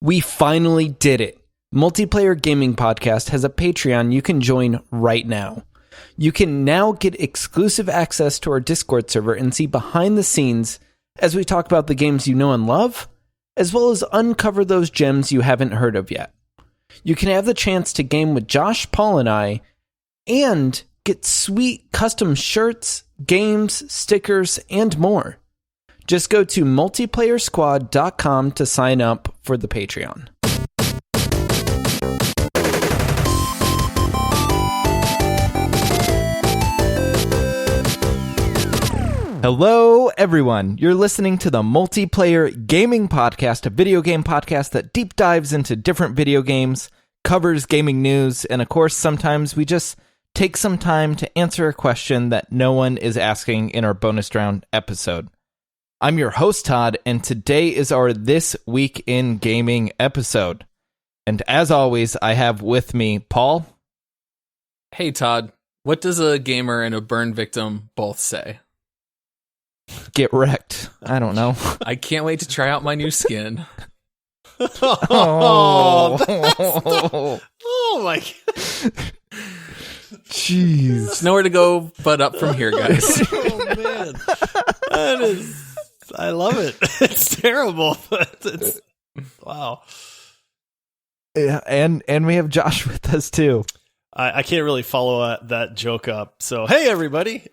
We finally did it. Multiplayer Gaming Podcast has a Patreon you can join right now. You can now get exclusive access to our Discord server and see behind the scenes as we talk about the games you know and love, as well as uncover those gems you haven't heard of yet. You can have the chance to game with Josh, Paul, and I, and get sweet custom shirts, games, stickers, and more. Just go to multiplayersquad.com to sign up for the Patreon. Hello, everyone. You're listening to the Multiplayer Gaming Podcast, a video game podcast that deep dives into different video games, covers gaming news, and of course, sometimes we just take some time to answer a question that no one is asking in our bonus round episode. I'm your host, Todd, and today is our This Week in Gaming episode. And as always, I have with me Paul. Hey, Todd. What does a gamer and a burn victim both say? Get wrecked. I don't know. I can't wait to try out my new skin. Oh my God. Jeez. There's nowhere to go but up from here, guys. Oh, man. That is... I love it. It's terrible, but it's... Wow. Yeah, and we have Josh with us, too. I can't really follow that joke up. So, hey, everybody.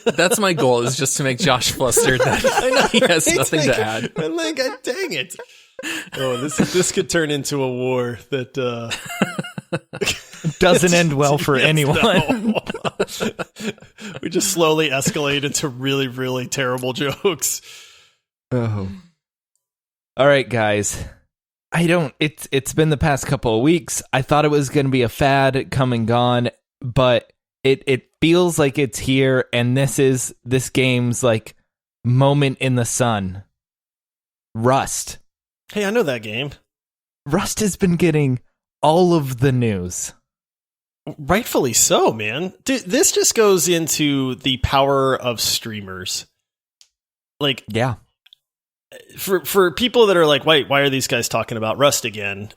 That's my goal, is just to make Josh flustered that I know, he has right? nothing to add. I'm like, dang it. Oh, this could turn into a war that... doesn't end well for anyone. No. We just slowly escalate into really, really terrible jokes. Oh. All right, guys. It's been the past couple of weeks. I thought it was going to be a fad come and gone, but it feels like it's here, and this game's like moment in the sun. Rust. Hey, I know that game. Rust has been getting all of the news. Rightfully so, man. Dude, this just goes into the power of streamers. Like, yeah. For people that are like, why are these guys talking about Rust again?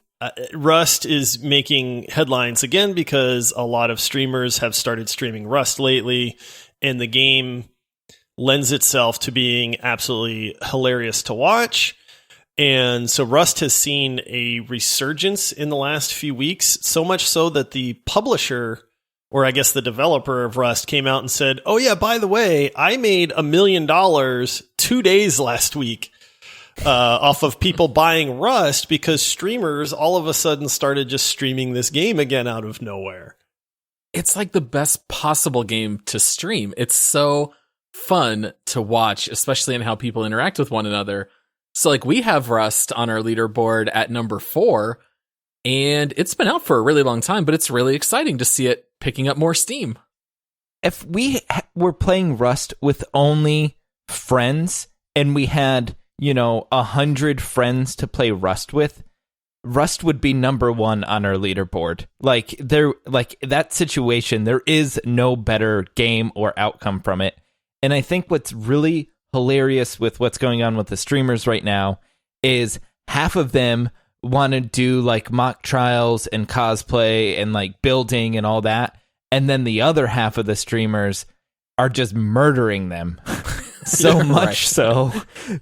Rust is making headlines again because a lot of streamers have started streaming Rust lately, and the game lends itself to being absolutely hilarious to watch. And so Rust has seen a resurgence in the last few weeks, so much so that the publisher, or I guess the developer of Rust, came out and said, oh yeah, by the way, I made $1 million 2 days last week off of people buying Rust because streamers all of a sudden started just streaming this game again out of nowhere. It's like the best possible game to stream. It's so fun to watch, especially in how people interact with one another. So, like, we have Rust on our leaderboard at number 4, and it's been out for a really long time, but it's really exciting to see it picking up more steam. If we were playing Rust with only friends, and we had, 100 friends to play Rust with, Rust would be number 1 on our leaderboard. Like that situation, there is no better game or outcome from it. And I think what's really hilarious with what's going on with the streamers right now is half of them want to do like mock trials and cosplay and like building and all that, and then the other half of the streamers are just murdering them so Yeah, much right. so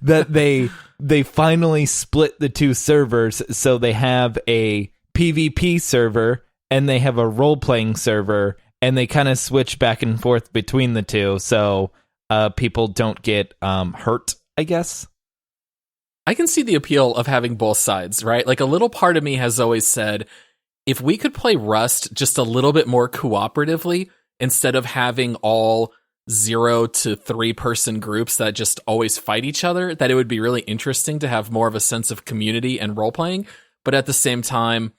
that they finally split the two servers, so they have a PvP server and they have a role-playing server, and they kind of switch back and forth between the two, so people don't get hurt, I guess. I can see the appeal of having both sides, right? Like, a little part of me has always said, if we could play Rust just a little bit more cooperatively, instead of having all 0 to 3 person groups that just always fight each other, that it would be really interesting to have more of a sense of community and role-playing. But at the same time,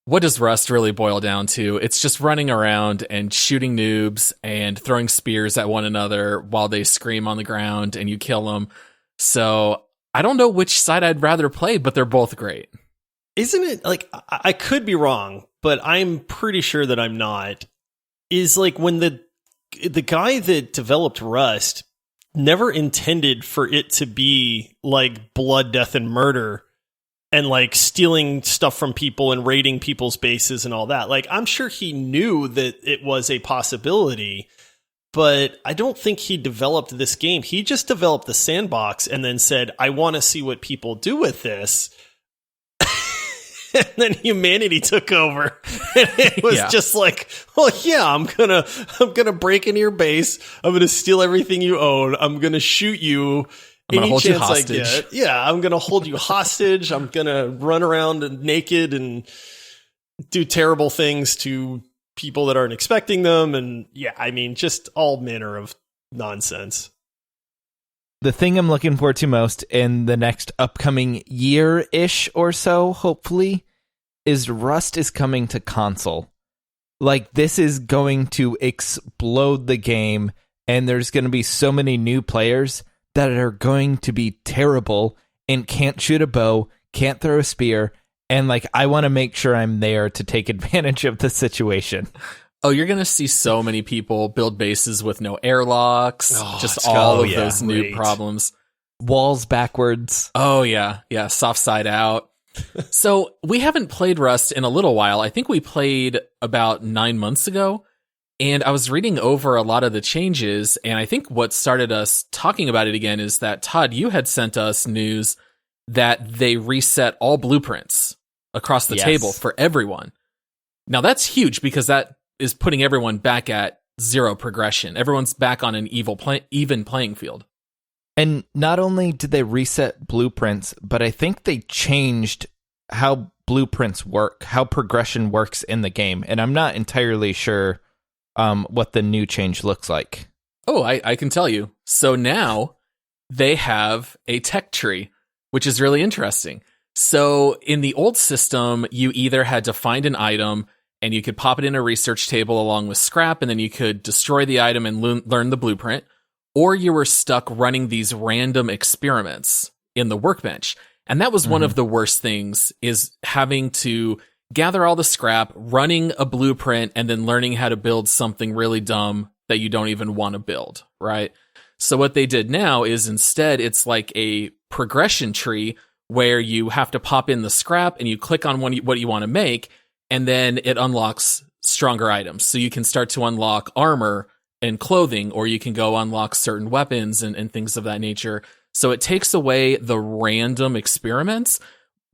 what does Rust really boil down to? It's just running around and shooting noobs and throwing spears at one another while they scream on the ground and you kill them. So I don't know which side I'd rather play, but they're both great. Isn't it, like, I could be wrong, but I'm pretty sure that I'm not, is like when the guy that developed Rust never intended for it to be like blood, death, and murder and like stealing stuff from people and raiding people's bases and all that. Like, I'm sure he knew that it was a possibility, but I don't think he developed this game. He just developed the sandbox and then said, I want to see what people do with this. And then humanity took over. And it was just like, well, yeah, I'm gonna break into your base. I'm gonna steal everything you own. I'm gonna shoot you. I'm gonna hold you hostage. Yeah, I'm gonna hold you hostage. I'm gonna run around naked and do terrible things to people that aren't expecting them. And yeah, I mean, just all manner of nonsense. The thing I'm looking forward to most in the next upcoming year-ish or so, hopefully, is Rust is coming to console. Like, this is going to explode the game, and there's going to be so many new players that are going to be terrible and can't shoot a bow, can't throw a spear, and like, I want to make sure I'm there to take advantage of the situation. Oh, you're going to see so many people build bases with no airlocks, just all of those new problems. Walls backwards. Oh, yeah. Yeah, soft side out. So we haven't played Rust in a little while. I think we played about 9 months ago, and I was reading over a lot of the changes, and I think what started us talking about it again is that, Todd, you had sent us news that they reset all blueprints across the table for everyone. Now, that's huge because that is putting everyone back at zero progression. Everyone's back on an even playing field. And not only did they reset blueprints, but I think they changed how blueprints work, how progression works in the game. And I'm not entirely sure what the new change looks like. Oh, I can tell you. So now they have a tech tree, which is really interesting. So in the old system, you either had to find an item and you could pop it in a research table along with scrap, and then you could destroy the item and learn the blueprint, or you were stuck running these random experiments in the workbench. And that was one of the worst things, is having to gather all the scrap, running a blueprint, and then learning how to build something really dumb that you don't even want to build, right? So what they did now is instead it's like a progression tree where you have to pop in the scrap and you click on what you want to make, and then it unlocks stronger items. So you can start to unlock armor and clothing, or you can go unlock certain weapons and things of that nature. So it takes away the random experiments,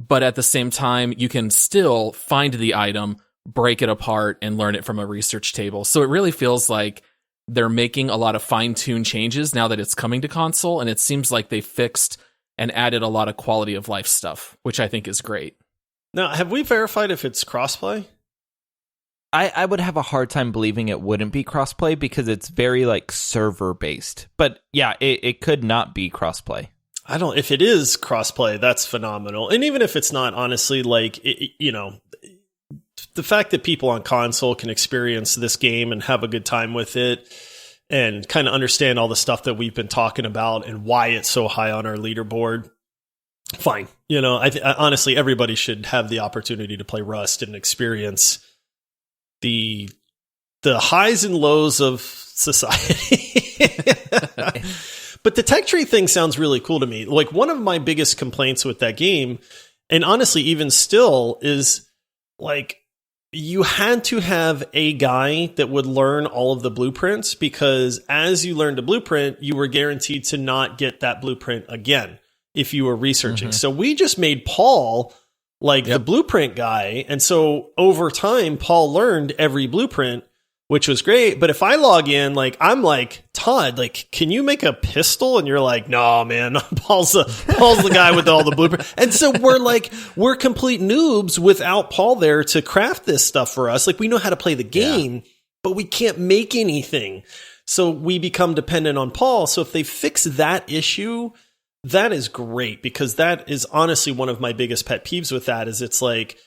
but at the same time, you can still find the item, break it apart, and learn it from a research table. So it really feels like they're making a lot of fine-tuned changes now that it's coming to console, and it seems like they fixed and added a lot of quality of life stuff, which I think is great. Now, have we verified if it's crossplay? I would have a hard time believing it wouldn't be crossplay because it's very like server based. But yeah, it could not be crossplay. If it is crossplay, that's phenomenal. And even if it's not, honestly, like, the fact that people on console can experience this game and have a good time with it and kind of understand all the stuff that we've been talking about and why it's so high on our leaderboard, fine. I honestly, everybody should have the opportunity to play Rust and experience the highs and lows of society. But the tech tree thing sounds really cool to me. Like, one of my biggest complaints with that game, and honestly, even still, is like, you had to have a guy that would learn all of the blueprints, because as you learned a blueprint, you were guaranteed to not get that blueprint again if you were researching. So we just made Paul like the blueprint guy. And so over time, Paul learned every blueprint, which was great. But if I log in, like, I'm like, Todd, like, can you make a pistol? And you're like, no, man, Paul's the guy with all the blueprints. And so we're complete noobs without Paul there to craft this stuff for us. Like, we know how to play the game, but we can't make anything. So we become dependent on Paul. So if they fix that issue, that is great, because that is honestly one of my biggest pet peeves with that, is it's like,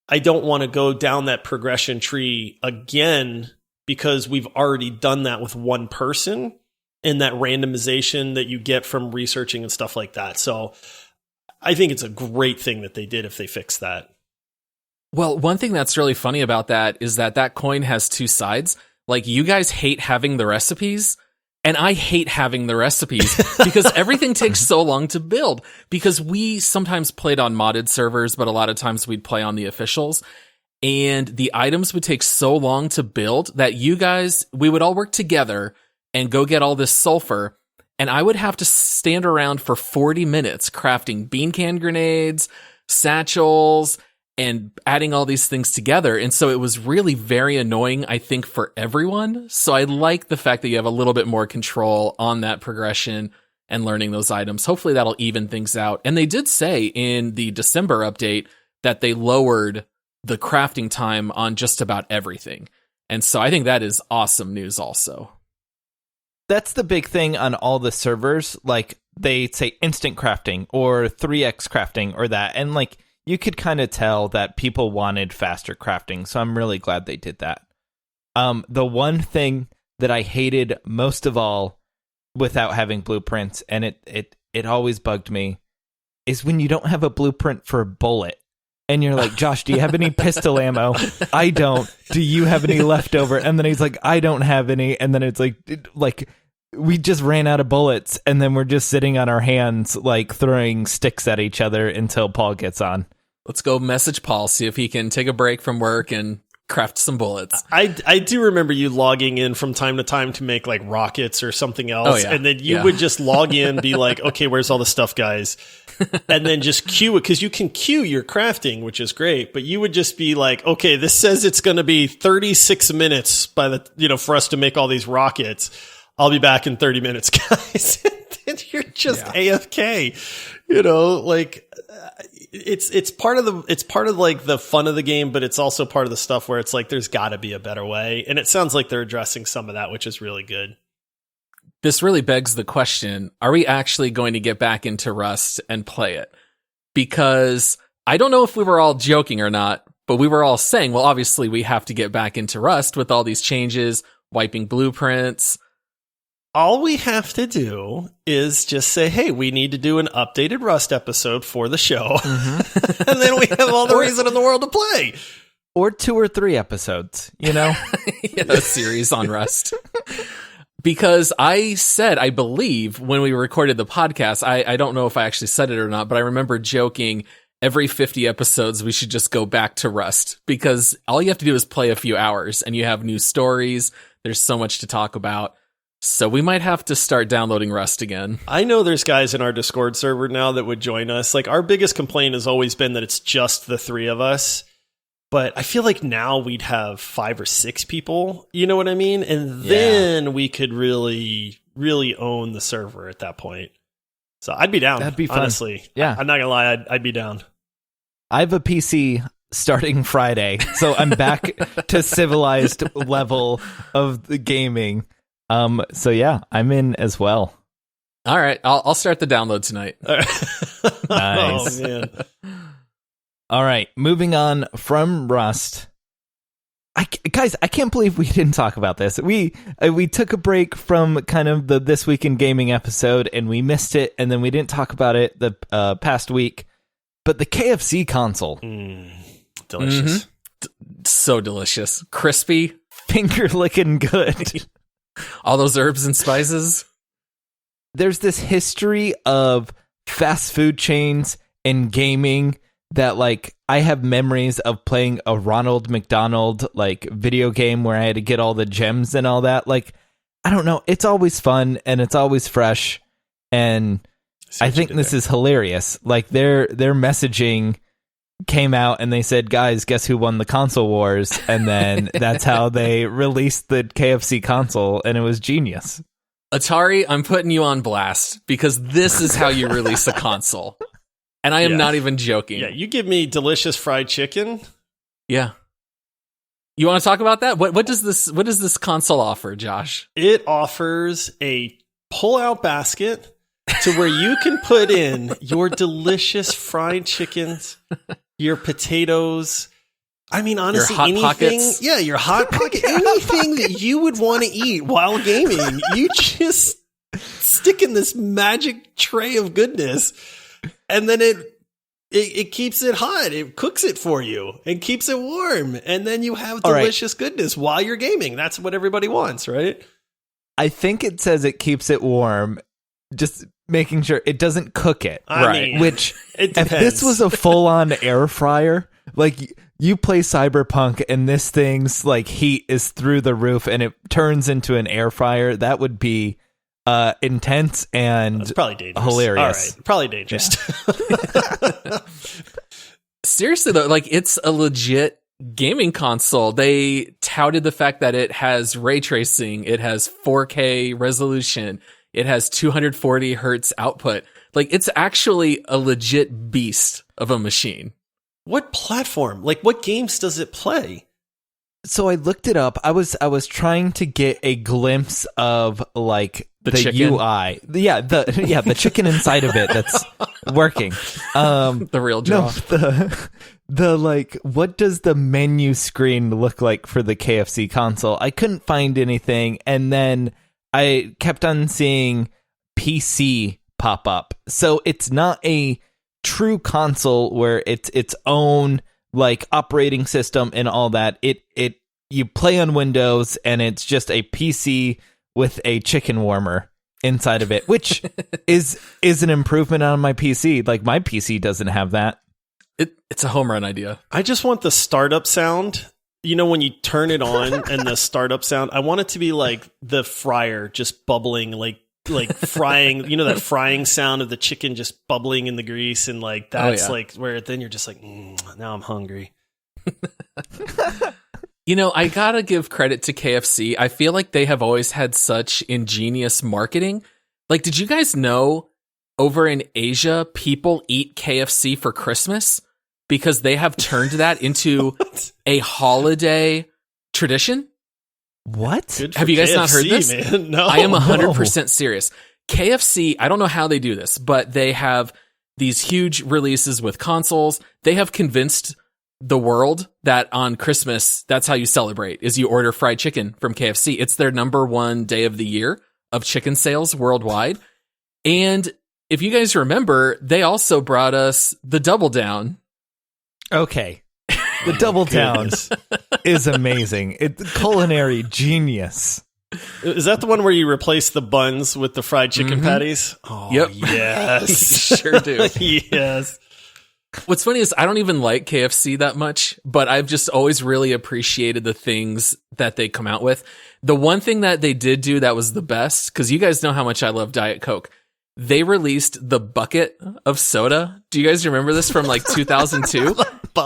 I don't want to go down that progression tree again, because we've already done that with one person and that randomization that you get from researching and stuff like that. So I think it's a great thing that they did if they fix that. Well, one thing that's really funny about that is that coin has two sides. Like, you guys hate having the recipes, And I hate having the recipes because everything takes so long to build, because we sometimes played on modded servers, but a lot of times we'd play on the officials, and the items would take so long to build that we would all work together and go get all this sulfur. And I would have to stand around for 40 minutes crafting bean can grenades, satchels, and adding all these things together. And so it was really very annoying, I think, for everyone. So I like the fact that you have a little bit more control on that progression and learning those items. Hopefully that'll even things out. And they did say in the December update that they lowered the crafting time on just about everything. And so I think that is awesome news also. That's the big thing on all the servers. Like, they say instant crafting or 3x crafting or that. And like, you could kind of tell that people wanted faster crafting, so I'm really glad they did that. The one thing that I hated most of all without having blueprints, and it always bugged me, is when you don't have a blueprint for a bullet. And you're like, Josh, do you have any pistol ammo? I don't. Do you have any leftover? And then he's like, I don't have any. And then it's like we just ran out of bullets, and then we're just sitting on our hands, like throwing sticks at each other until Paul gets on. Let's go message Paul, see if he can take a break from work and craft some bullets. I do remember you logging in from time to time to make like rockets or something else. And then you would just log in, be like, okay, where's all the stuff, guys? And then just queue it, because you can queue your crafting, which is great. But you would just be like, okay, this says it's going to be 36 minutes for us to make all these rockets. I'll be back in 30 minutes, guys. And you're just AFK, like it's part of like the fun of the game, but it's also part of the stuff where it's like, there's gotta be a better way. And it sounds like they're addressing some of that, which is really good. This really begs the question, are we actually going to get back into Rust and play it? Because I don't know if we were all joking or not, but we were all saying, well, obviously we have to get back into Rust with all these changes, wiping blueprints. All we have to do is just say, hey, we need to do an updated Rust episode for the show. Mm-hmm. And then we have all the reason in the world to play. Or 2 or 3 episodes, A series on Rust. Because I said, I believe, when we recorded the podcast, I don't know if I actually said it or not, but I remember joking, every 50 episodes, we should just go back to Rust. Because all you have to do is play a few hours, and you have new stories. There's so much to talk about. So we might have to start downloading Rust again. I know there's guys in our Discord server now that would join us. Like, our biggest complaint has always been that it's just the 3 of us. But I feel like now we'd have 5 or 6 people. You know what I mean? And then we could really, really own the server at that point. So I'd be down. That'd be fun. Honestly. Yeah. I'm not going to lie. I'd be down. I have a PC starting Friday, so I'm back to civilized level of the gaming. So yeah, I'm in as well. All right, I'll start the download tonight. Nice. Oh man. All right, moving on from Rust. Guys, I can't believe we didn't talk about this. We took a break from kind of the This Week in Gaming episode, and we missed it, and then we didn't talk about it the past week. But the KFC console. Delicious. Mm-hmm. So delicious. Crispy. Finger licking good. All those herbs and spices. There's this history of fast food chains and gaming that, like, I have memories of playing a Ronald McDonald, like, video game where I had to get all the gems and all that. Like, I don't know. It's always fun and it's always fresh. And I think this is hilarious. Like, their messaging came out and they said, guys, guess who won the console wars? And then that's how they released the KFC console, and it was genius. Atari, I'm putting you on blast because this is how you release a console. And I am not even joking. Yeah, you give me delicious fried chicken. Yeah. You want to talk about that? What does this console offer, Josh? It offers a pull-out basket to where you can put in your delicious fried chickens, your potatoes. I mean, honestly, your hot anything. Pockets. Yeah, your hot pocket. Anything that you would want to eat while gaming, you just stick in this magic tray of goodness, and then it keeps it hot. It cooks it for you and keeps it warm, and then you have delicious goodness while you're gaming. That's what everybody wants, right? I think it says it keeps it warm, just making sure it doesn't cook it. I mean, Which, it if this was a full-on air fryer, like you play Cyberpunk and this thing's like heat is through the roof and it turns into an air fryer, that would be intense and That's probably dangerous. Hilarious. All right, probably dangerous. Yeah. Seriously though, like it's a legit gaming console. They touted the fact that it has ray tracing, it has 4K resolution, it has 240 hertz output. Like it's actually a legit beast of a machine. What platform? Like, what games does it play? So I looked it up. I was trying to get a glimpse of like the chicken? UI. The chicken inside of it that's working. The real draw. No, the like, what does the menu screen look like for the KFC console? I couldn't find anything, and then I kept on seeing PC pop up. So it's not a true console where it's its own like operating system and all that. It you play on Windows and it's just a PC with a chicken warmer inside of it, which is an improvement on my PC. Like my PC doesn't have that. It's a home run idea. I just want the startup sound. You know, when you turn it on and the startup sound, I want it to be like the fryer just bubbling, like frying, you know, that frying sound of the chicken just bubbling in the grease. And like, that's like where then you're just like, now I'm hungry. You know, I gotta give credit to KFC. I feel like they have always had such ingenious marketing. Like, did you guys know over in Asia, people eat KFC for Christmas because they have turned that into a holiday tradition? What? Have you guys KFC, not heard this? Man. No, I am 100% serious. KFC, I don't know how they do this, but they have these huge releases with consoles. They have convinced the world that on Christmas, that's how you celebrate, is you order fried chicken from KFC. It's their number one day of the year of chicken sales worldwide. And if you guys remember, they also brought us the Double Down. Okay. The Double Down is amazing. It's culinary genius. Is that the one where you replace the buns with the fried chicken patties? Oh, yep. Yes. You sure do. Yes. What's funny is I don't even like KFC that much, but I've just always really appreciated the things that they come out with. The one thing that they did do that was the best, because you guys know how much I love Diet Coke. They released the bucket of soda. Do you guys remember this from like 2002?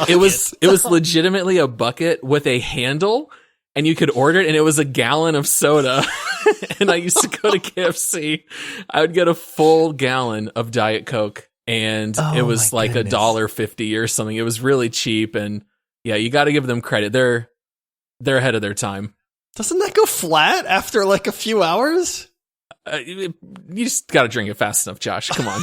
It was legitimately a bucket with a handle, and you could order it, and it was a gallon of soda. And I used to go to KFC. I would get a full gallon of Diet Coke. And it was like $1.50 or something. It was really cheap, and yeah, you got to give them credit. They're ahead of their time. Doesn't that go flat after like a few hours? You just got to drink it fast enough, Josh. Come on.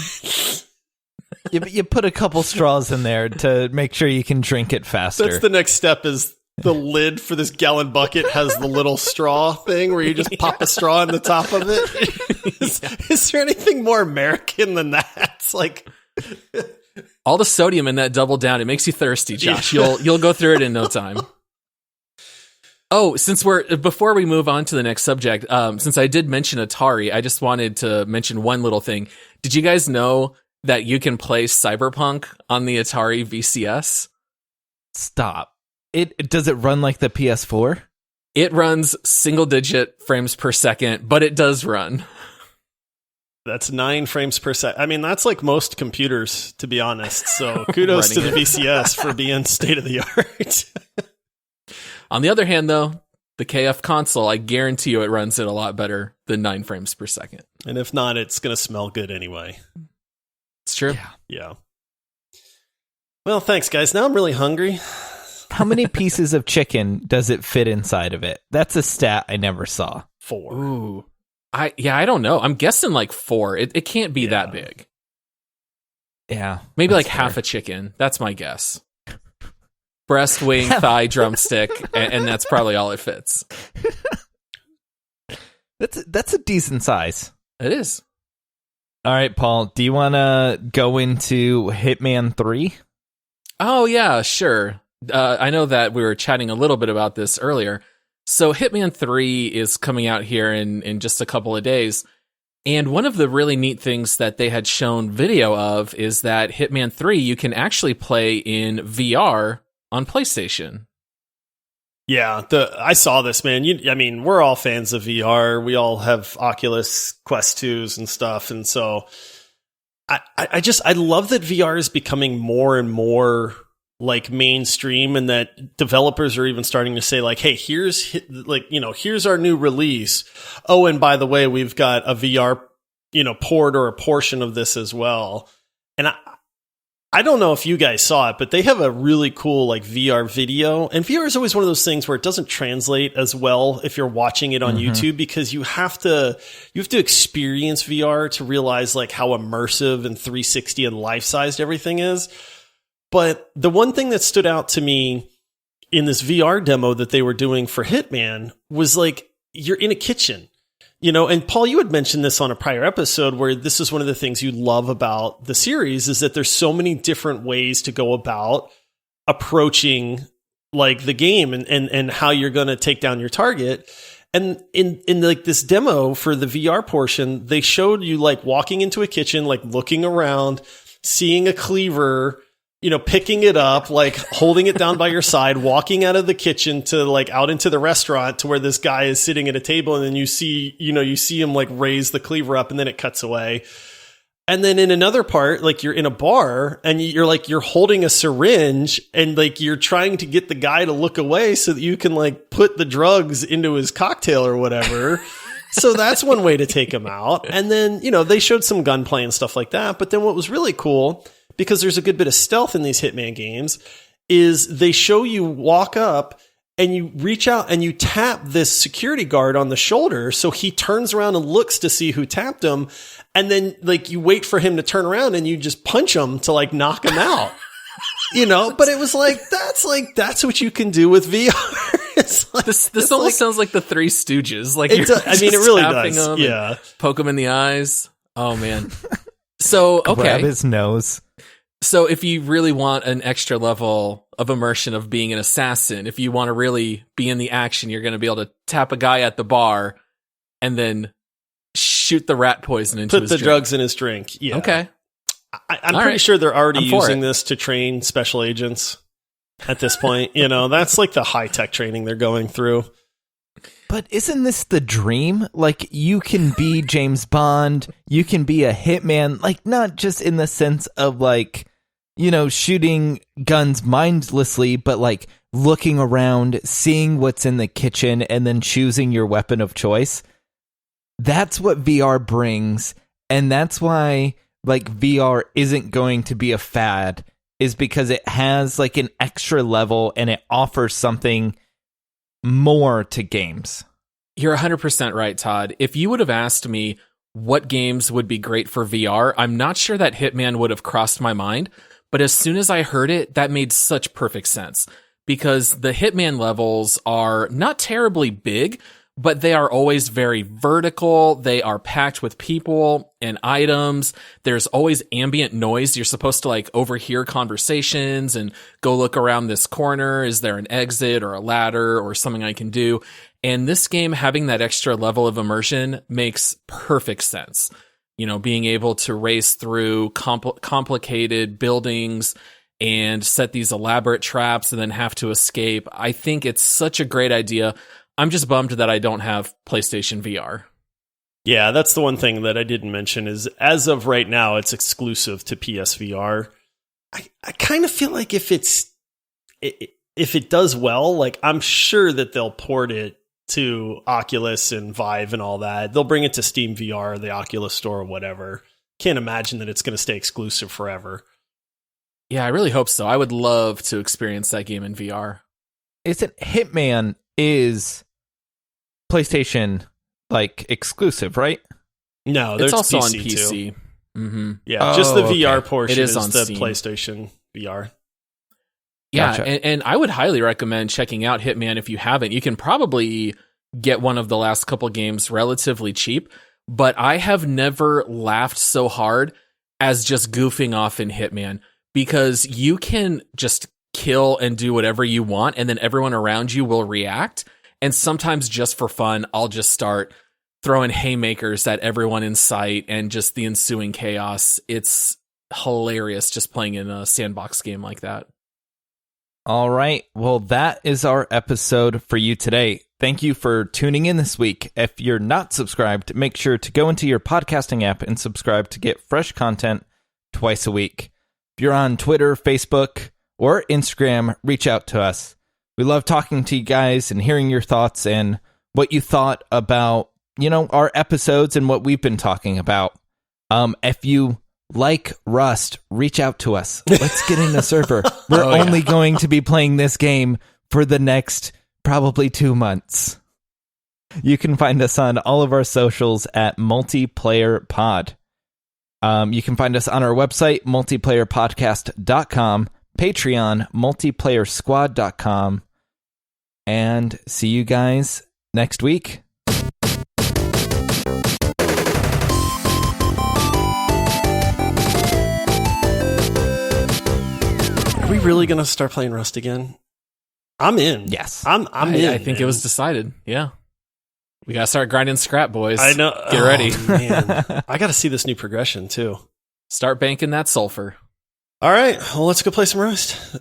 You put a couple straws in there to make sure you can drink it faster. That's the next step. Is the lid for this gallon bucket has the little straw thing where you just pop a straw in the top of it? Is there anything more American than that? It's like all the sodium in that Double Down, it makes you thirsty, Josh. You'll go through it in no time. Oh, before we move on to the next subject, since I did mention Atari, I just wanted to mention one little thing. Did you guys know that you can play Cyberpunk on the Atari VCS? Stop. Does it run like the PS4? It runs single digit frames per second, but it does run. That's 9 frames per second. I mean, that's like most computers, to be honest. So kudos to the VCS for being state of the art. On the other hand, though, the KF console, I guarantee you it runs it a lot better than 9 frames per second. And if not, it's going to smell good anyway. It's true. Yeah. Well, thanks, guys. Now I'm really hungry. How many pieces of chicken does it fit inside of it? That's a stat I never saw. 4. Ooh. I don't know. I'm guessing like 4. It can't be that big. Yeah. Maybe like half a chicken. That's my guess. Breast, wing, thigh, drumstick, and that's probably all it fits. That's a decent size. It is. All right, Paul, do you want to go into Hitman 3? Oh, yeah, sure. I know that we were chatting a little bit about this earlier. So Hitman 3 is coming out here in just a couple of days. And one of the really neat things that they had shown video of is that Hitman 3 you can actually play in VR on PlayStation. Yeah, I saw this, man. I mean, we're all fans of VR. We all have Oculus Quest 2s and stuff. And so I love that VR is becoming more and more like mainstream, and that developers are even starting to say like, hey, here's our new release. Oh, and by the way, we've got a VR, port or a portion of this as well. And I don't know if you guys saw it, but they have a really cool like VR video. And VR is always one of those things where it doesn't translate as well if you're watching it on YouTube, because you have to experience VR to realize like how immersive and 360 and life-sized everything is. But the one thing that stood out to me in this VR demo that they were doing for Hitman was like, you're in a kitchen. And Paul, you had mentioned this on a prior episode where this is one of the things you love about the series is that there's so many different ways to go about approaching like the game and how you're going to take down your target. And in like this demo for the VR portion, they showed you like walking into a kitchen, like looking around, seeing a cleaver, picking it up, like holding it down by your side, walking out of the kitchen to like out into the restaurant to where this guy is sitting at a table. And then you see him like raise the cleaver up and then it cuts away. And then in another part, like you're in a bar and you're holding a syringe and like you're trying to get the guy to look away so that you can like put the drugs into his cocktail or whatever. So that's one way to take him out. And then, they showed some gunplay and stuff like that. But then what was really cool, because there's a good bit of stealth in these Hitman games, is they show you walk up and you reach out and you tap this security guard on the shoulder. So he turns around and looks to see who tapped him. And then like you wait for him to turn around and you just punch him to like knock him out, but it was like, that's what you can do with VR. Like, this almost sounds like the Three Stooges. Like it really does. Yeah. Poke him in the eyes. Oh man. So, okay. Grab his nose. So if you really want an extra level of immersion of being an assassin, if you want to really be in the action, you're going to be able to tap a guy at the bar and then shoot the rat poison into his drink. Put the drugs in his drink. Yeah. Okay. I'm pretty sure they're already using this to train special agents at this point. That's like the high-tech training they're going through. But isn't this the dream? Like, you can be James Bond, you can be a hitman, like, not just in the sense of, like, shooting guns mindlessly, but, like, looking around, seeing what's in the kitchen, and then choosing your weapon of choice. That's what VR brings, and that's why, like, VR isn't going to be a fad, is because it has, like, an extra level, and it offers something more to games. You're 100% right, Todd. If you would have asked me what games would be great for VR, I'm not sure that Hitman would have crossed my mind. But as soon as I heard it, that made such perfect sense. Because the Hitman levels are not terribly big, but they are always very vertical. They are packed with people and items. There's always ambient noise. You're supposed to like overhear conversations and go look around this corner. Is there an exit or a ladder or something I can do? And this game having that extra level of immersion makes perfect sense. Being able to race through complicated buildings and set these elaborate traps and then have to escape. I think it's such a great idea. I'm just bummed that I don't have PlayStation VR. Yeah, that's the one thing that I didn't mention is as of right now, it's exclusive to PSVR. I kind of feel like if it does well, like I'm sure that they'll port it to Oculus and Vive and all that. They'll bring it to Steam VR, the Oculus Store, or whatever. Can't imagine that it's going to stay exclusive forever. Yeah, I really hope so. I would love to experience that game in VR. Isn't Hitman is PlayStation like exclusive, right? No, it's also PC on PC. Too. Mm-hmm. Yeah, just the VR portion is on the Steam. PlayStation VR. Yeah, Gotcha. and I would highly recommend checking out Hitman if you haven't. You can probably get one of the last couple games relatively cheap, but I have never laughed so hard as just goofing off in Hitman, because you can just kill and do whatever you want, and then everyone around you will react. And sometimes just for fun, I'll just start throwing haymakers at everyone in sight and just the ensuing chaos. It's hilarious just playing in a sandbox game like that. All right. Well, that is our episode for you today. Thank you for tuning in this week. If you're not subscribed, make sure to go into your podcasting app and subscribe to get fresh content twice a week. If you're on Twitter, Facebook, or Instagram, reach out to us. We love talking to you guys and hearing your thoughts and what you thought about, our episodes and what we've been talking about. If you like Rust, reach out to us. Let's get in the server. We're only going to be playing this game for the next probably 2 months. You can find us on all of our socials at Multiplayer Pod. You can find us on our website, multiplayerpodcast.com, Patreon, multiplayersquad.com, and see you guys next week. Are we really going to start playing Rust again? I'm in. Yes. I'm in. I think it was decided. Yeah. We got to start grinding scrap, boys. I know. Get ready. Man. I got to see this new progression, too. Start banking that sulfur. All right. Well, let's go play some Rust.